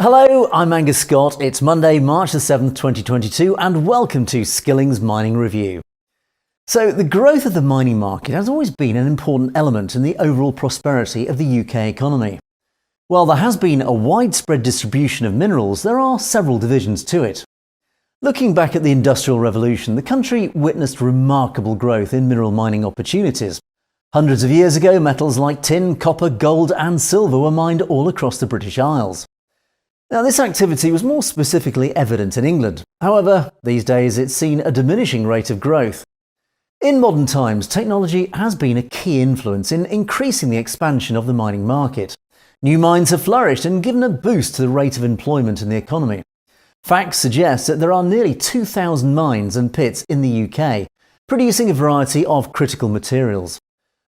Hello, I'm Angus Scott. It's Monday, March the 7th, 2022, and welcome to Skilling's Mining Review. So, the growth of the mining market has always been an important element in the overall prosperity of the UK economy. While there has been a widespread distribution of minerals, there are several divisions to it. Looking back at the Industrial Revolution, the country witnessed remarkable growth in mineral mining opportunities. Hundreds of years ago, metals like tin, copper, gold and silver were mined all across the British Isles. Now, this activity was more specifically evident in England. However, these days it's seen a diminishing rate of growth. In modern times, technology has been a key influence in increasing the expansion of the mining market. New mines have flourished and given a boost to the rate of employment in the economy. Facts suggest that there are nearly 2,000 mines and pits in the UK, producing a variety of critical materials.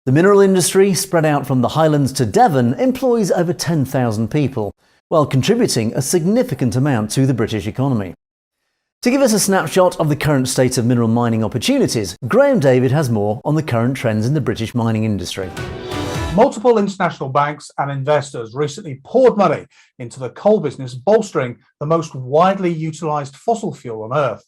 The mineral industry, spread out from the Highlands to Devon, employs over 10,000 people, while contributing a significant amount to the British economy. To give us a snapshot of the current state of mineral mining opportunities, Graham David has more on the current trends in the British mining industry. Multiple international banks and investors recently poured money into the coal business, bolstering the most widely utilised fossil fuel on Earth.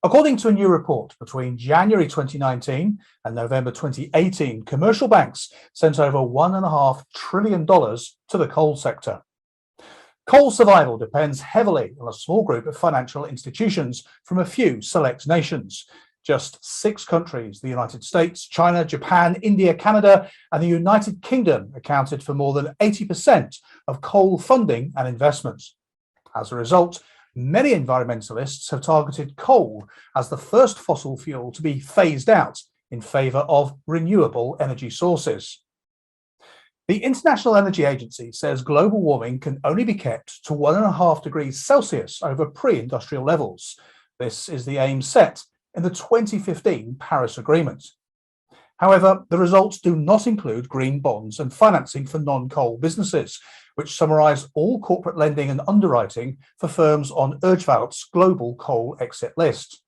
According to a new report, between January 2019 and November 2018, commercial banks sent over $1.5 trillion to the coal sector. Coal's survival depends heavily on a small group of financial institutions from a few select nations. Just 6 countries, the United States, China, Japan, India, Canada, and the United Kingdom, accounted for more than 80% of coal funding and investments. As a result, many environmentalists have targeted coal as the first fossil fuel to be phased out in favour of renewable energy sources. The International Energy Agency says global warming can only be kept to 1.5 degrees Celsius over pre-industrial levels. This is the aim set in the 2015 Paris Agreement. However, the results do not include green bonds and financing for non-coal businesses, which summarise all corporate lending and underwriting for firms on Urgewald's global coal exit list.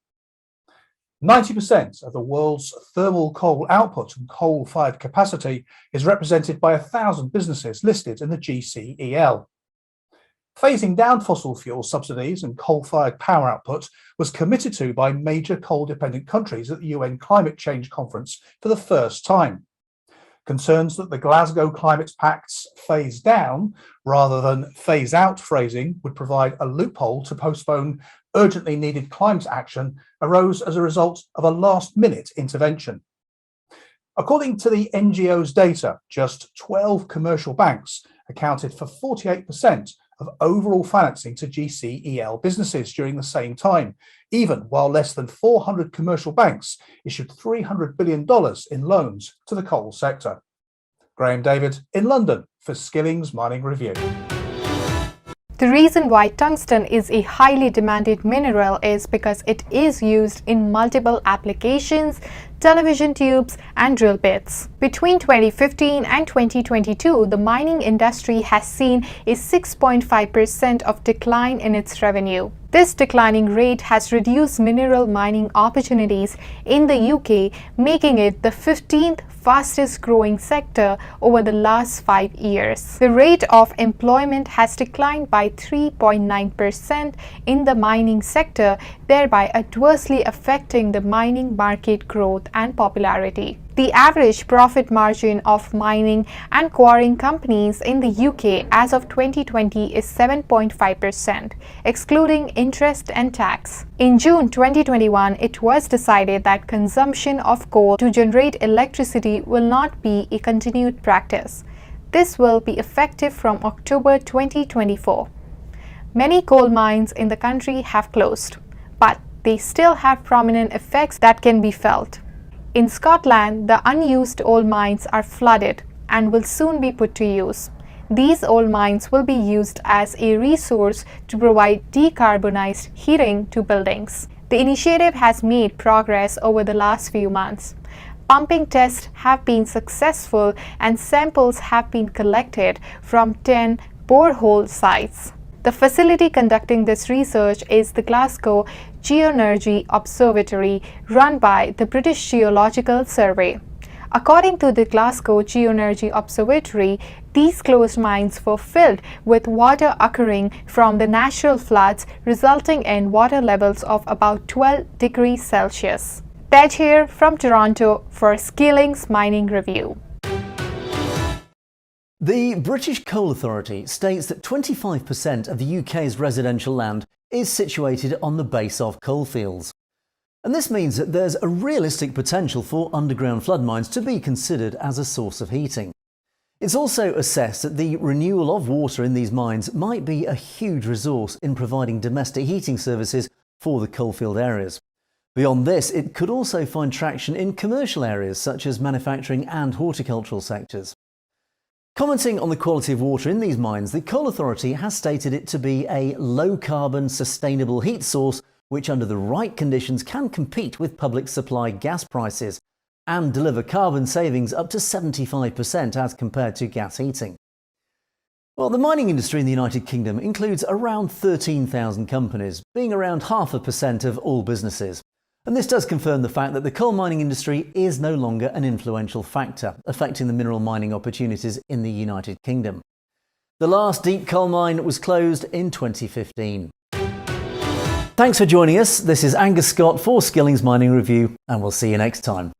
90% of the world's thermal coal output and coal-fired capacity is represented by 1,000 businesses listed in the GCEL. Phasing down fossil fuel subsidies and coal-fired power output was committed to by major coal-dependent countries at the UN Climate Change Conference for the first time. Concerns that the Glasgow Climate Pact's phase down rather than phase out phrasing would provide a loophole to postpone urgently needed climate action arose as a result of a last-minute intervention. According to the NGO's data, just 12 commercial banks accounted for 48% of overall financing to GCEL businesses during the same time, even while less than 400 commercial banks issued $300 billion in loans to the coal sector. Graham David in London for Skilling's Mining Review. The reason why tungsten is a highly demanded mineral is because it is used in multiple applications, television tubes and drill bits. Between 2015 and 2022, the mining industry has seen a 6.5% of decline in its revenue. This declining rate has reduced mineral mining opportunities in the UK, making it the 15th fastest growing sector over the last 5 years. The rate of employment has declined by 3.9% in the mining sector, thereby adversely affecting the mining market growth and popularity. The average profit margin of mining and quarrying companies in the UK as of 2020 is 7.5%, excluding interest and tax. In June 2021, it was decided that consumption of coal to generate electricity will not be a continued practice. This will be effective from October 2024. Many coal mines in the country have closed, but they still have prominent effects that can be felt. In Scotland, the unused old mines are flooded and will soon be put to use. These old mines will be used as a resource to provide decarbonized heating to buildings. The initiative has made progress over the last few months. Pumping tests have been successful and samples have been collected from 10 borehole sites. The facility conducting this research is the Glasgow Geoenergy Observatory, run by the British Geological Survey. According to the Glasgow Geoenergy Observatory, these closed mines were filled with water occurring from the natural floods, resulting in water levels of about 12 degrees Celsius. Tej here from Toronto for Skillings Mining Review. The British Coal Authority states that 25% of the UK's residential land is situated on the base of coalfields. And this means that there's a realistic potential for underground flood mines to be considered as a source of heating. It's also assessed that the renewal of water in these mines might be a huge resource in providing domestic heating services for the coalfield areas. Beyond this, it could also find traction in commercial areas such as manufacturing and horticultural sectors. Commenting on the quality of water in these mines, the Coal Authority has stated it to be a low-carbon, sustainable heat source which under the right conditions can compete with public supply gas prices and deliver carbon savings up to 75% as compared to gas heating. Well, the mining industry in the United Kingdom includes around 13,000 companies, being around 0.5% of all businesses. And this does confirm the fact that the coal mining industry is no longer an influential factor, affecting the mineral mining opportunities in the United Kingdom. The last deep coal mine was closed in 2015. Thanks for joining us. This is Angus Scott for Skillings Mining Review, and we'll see you next time.